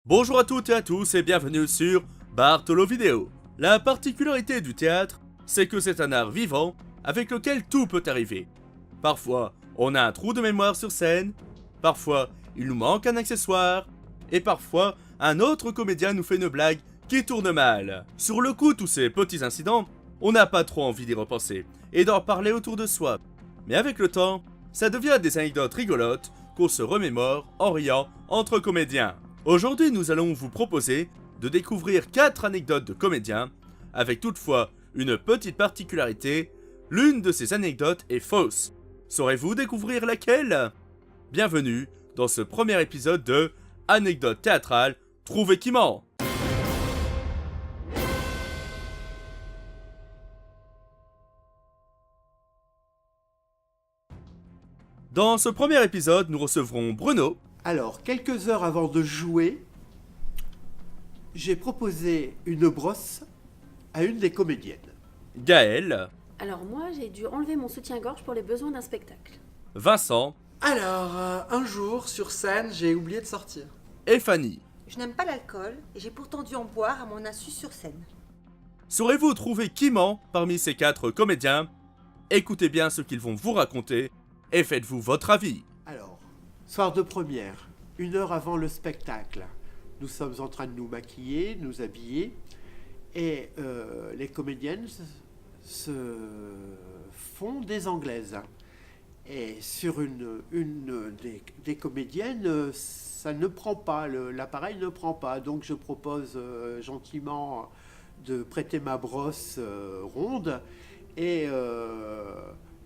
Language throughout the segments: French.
Bonjour à toutes et à tous et bienvenue sur Bartolo Vidéo. La particularité du théâtre, c'est que c'est un art vivant avec lequel tout peut arriver. Parfois, on a un trou de mémoire sur scène, parfois, il nous manque un accessoire, et parfois, un autre comédien nous fait une blague qui tourne mal. Sur le coup, tous ces petits incidents, on n'a pas trop envie d'y repenser et d'en parler autour de soi. Mais avec le temps, ça devient des anecdotes rigolotes qu'on se remémore en riant entre comédiens. Aujourd'hui, nous allons vous proposer de découvrir 4 anecdotes de comédiens, avec toutefois une petite particularité, l'une de ces anecdotes est fausse. Saurez-vous découvrir laquelle? Bienvenue dans ce premier épisode de Anecdote théâtrale, trouvez qui ment. Dans ce premier épisode, nous recevrons Bruno. Alors, quelques heures avant de jouer, j'ai proposé une brosse à une des comédiennes. Gaël, Alors moi, j'ai dû enlever mon soutien-gorge pour les besoins d'un spectacle. Vincent Alors, un jour, sur scène, j'ai oublié de sortir. et Fanny. Je n'aime pas l'alcool et j'ai pourtant dû en boire à mon insu sur scène. Saurez-vous trouver qui ment parmi ces 4 comédiens? Écoutez bien ce qu'ils vont vous raconter et faites-vous votre avis. Alors, soir de première, 1 heure avant le spectacle, nous sommes en train de nous maquiller, nous habiller, et les comédiennes se font des anglaises. Et sur une des comédiennes, ça ne prend pas, l'appareil ne prend pas. Donc je propose gentiment de prêter ma brosse ronde et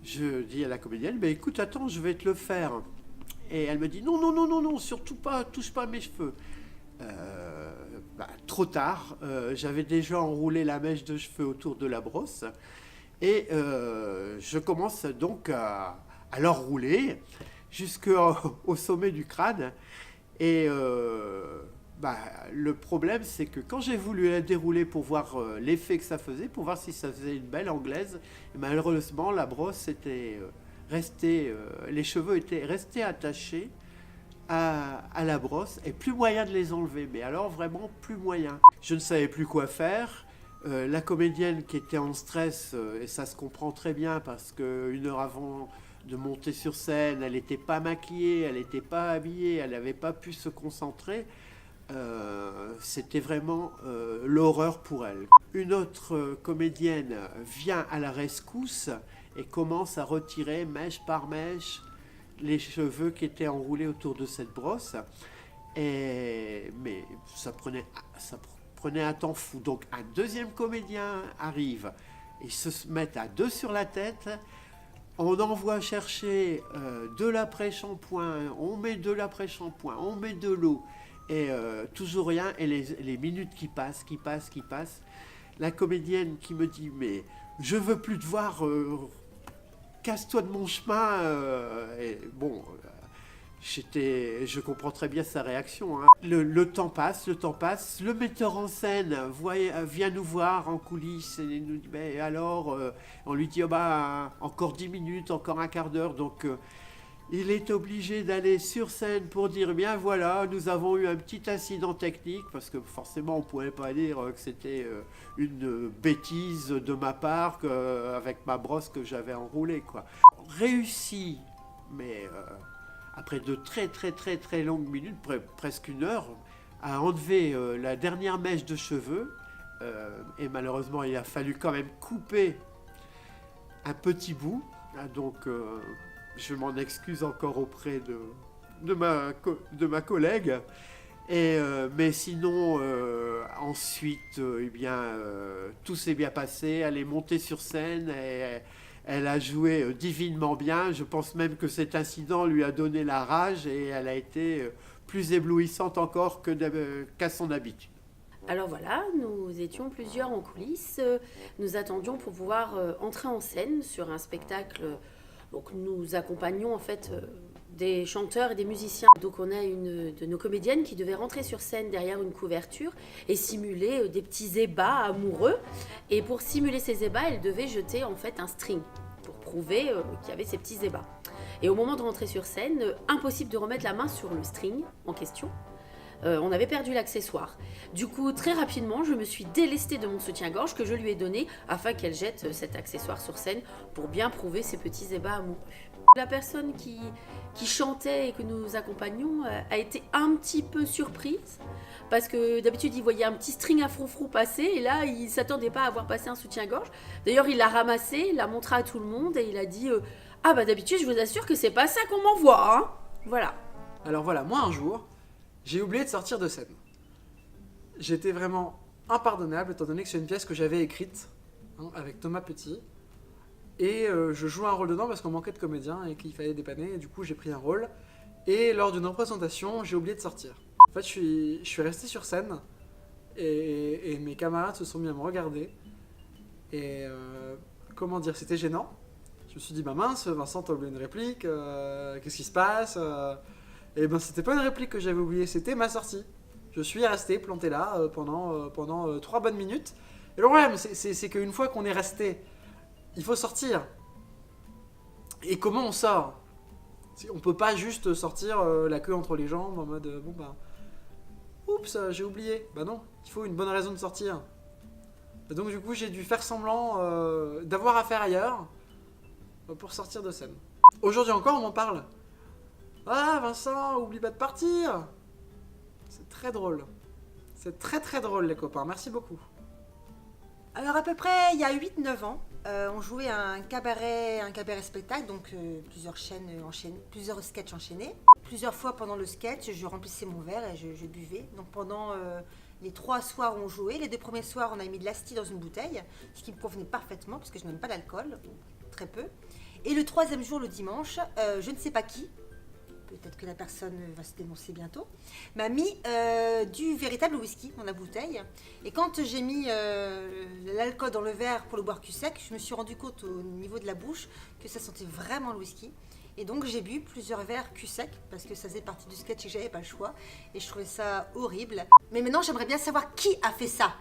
je dis à la comédienne, bah, écoute, attends, je vais te le faire. Et elle me dit, non, surtout pas, touche pas à mes cheveux. Trop tard, j'avais déjà enroulé la mèche de cheveux autour de la brosse et je commence donc à l'enrouler jusqu'au sommet du crâne. Et le problème, c'est que quand j'ai voulu la dérouler pour voir l'effet que ça faisait, pour voir si ça faisait une belle anglaise, malheureusement, la brosse était restée, les cheveux étaient restés attachés à la brosse et plus moyen de les enlever. Mais alors, vraiment, plus moyen. Je ne savais plus quoi faire. La comédienne qui était en stress, et ça se comprend très bien parce qu'une heure avant de monter sur scène, elle n'était pas maquillée, elle n'était pas habillée, elle n'avait pas pu se concentrer. C'était vraiment l'horreur pour elle. Une autre comédienne vient à la rescousse et commence à retirer mèche par mèche les cheveux qui étaient enroulés autour de cette brosse. Mais ça prenait un temps fou. Donc un deuxième comédien arrive, ils se mettent à 2 sur la tête. On envoie chercher de l'après-shampoing, on met de l'après-shampoing, on met de l'eau, et toujours rien, et les minutes qui passent. La comédienne qui me dit, mais je veux plus te voir, casse-toi de mon chemin. Et bon, je comprends très bien sa réaction. Hein. Le temps passe, le metteur en scène vient nous voir en coulisses et nous dit, ben alors, on lui dit, encore 10 minutes, encore un quart d'heure, donc il est obligé d'aller sur scène pour dire, bien voilà, nous avons eu un petit incident technique, parce que forcément on ne pouvait pas dire que c'était une bêtise de ma part avec ma brosse que j'avais enroulée, quoi. Réussi, mais après de très longues minutes, presque 1 heure, à enlever la dernière mèche de cheveux, et malheureusement il a fallu quand même couper un petit bout, donc je m'en excuse encore auprès de ma collègue. Mais sinon, ensuite, tout s'est bien passé. Elle est montée sur scène et elle a joué divinement bien. Je pense même que cet incident lui a donné la rage et elle a été plus éblouissante encore qu'à son habitude. Alors voilà, nous étions plusieurs en coulisses. Nous attendions pour pouvoir entrer en scène sur un spectacle. Donc nous accompagnons en fait des chanteurs et des musiciens. Donc on a une de nos comédiennes qui devait rentrer sur scène derrière une couverture et simuler des petits ébats amoureux. Et pour simuler ces ébats, elle devait jeter en fait un string pour prouver qu'il y avait ces petits ébats. Et au moment de rentrer sur scène, impossible de remettre la main sur le string en question. on avait perdu l'accessoire. Du coup, très rapidement, je me suis délestée de mon soutien-gorge que je lui ai donné afin qu'elle jette cet accessoire sur scène pour bien prouver ses petits ébats amoureux. La personne qui chantait et que nous accompagnions a été un petit peu surprise parce que d'habitude il voyait un petit string à froufrou passer et là il s'attendait pas à avoir passé un soutien-gorge. D'ailleurs il l'a ramassé, il l'a montré à tout le monde et il a dit ah bah d'habitude je vous assure que c'est pas ça qu'on m'envoie hein. Voilà. Alors voilà, moi un jour, j'ai oublié de sortir de scène. J'étais vraiment impardonnable étant donné que c'est une pièce que j'avais écrite hein, avec Thomas Petit. Et je jouais un rôle dedans parce qu'on manquait de comédiens et qu'il fallait dépanner. Et du coup, j'ai pris un rôle. Et lors d'une représentation, j'ai oublié de sortir. En fait, je suis resté sur scène. Et mes camarades se sont mis à me regarder. Et comment dire, c'était gênant. Je me suis dit, bah mince, Vincent, t'as oublié une réplique. Qu'est-ce qui se passe Et ben, c'était pas une réplique que j'avais oubliée, c'était ma sortie. Je suis resté planté là pendant 3 bonnes minutes. Et le problème, c'est qu'une fois qu'on est resté, il faut sortir. Et comment on sort? On peut pas juste sortir la queue entre les jambes en mode bon bah oups j'ai oublié. Bah non, il faut une bonne raison de sortir. Et donc du coup j'ai dû faire semblant d'avoir affaire ailleurs pour sortir de scène. Aujourd'hui encore on m'en parle. Ah Vincent, oublie pas de partir. C'est très drôle. C'est très très drôle les copains, merci beaucoup. Alors à peu près il y a 8-9 ans, on jouait un cabaret spectacle, donc plusieurs sketchs enchaînés. Plusieurs fois pendant le sketch, je remplissais mon verre et je buvais. Donc pendant les 3 soirs où on jouait, les 2 premiers soirs on a mis de l'asti dans une bouteille, ce qui me convenait parfaitement parce que je n'aime pas l'alcool, très peu. Et le 3e jour, le dimanche, je ne sais pas qui, peut-être que la personne va se dénoncer bientôt, m'a mis du véritable whisky dans la bouteille. Et quand j'ai mis l'alcool dans le verre pour le boire cul sec, je me suis rendu compte au niveau de la bouche que ça sentait vraiment le whisky. Et donc j'ai bu plusieurs verres cul sec parce que ça faisait partie du sketch et que j'avais pas le choix. Et je trouvais ça horrible. Mais maintenant j'aimerais bien savoir qui a fait ça.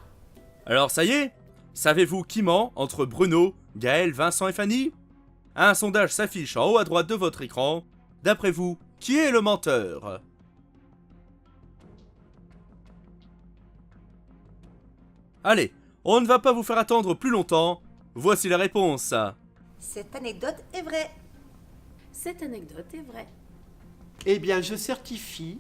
Alors ça y est, savez-vous qui ment entre Bruno, Gaël, Vincent et Fanny? Un sondage s'affiche en haut à droite de votre écran. D'après vous, qui est le menteur? Allez, on ne va pas vous faire attendre plus longtemps. Voici la réponse. Cette anecdote est vraie. Cette anecdote est vraie. Eh bien, je certifie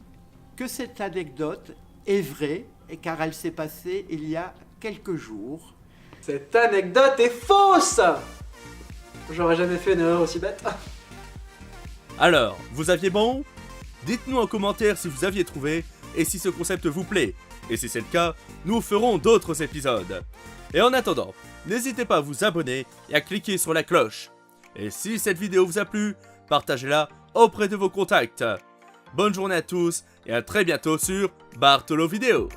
que cette anecdote est vraie, car elle s'est passée il y a quelques jours. Cette anecdote est fausse. J'aurais jamais fait une erreur aussi bête. Alors, vous aviez bon? Dites-nous en commentaire si vous aviez trouvé et si ce concept vous plaît. Et si c'est le cas, nous ferons d'autres épisodes. Et en attendant, n'hésitez pas à vous abonner et à cliquer sur la cloche. Et si cette vidéo vous a plu, partagez-la auprès de vos contacts. Bonne journée à tous et à très bientôt sur Bartolo Vidéo.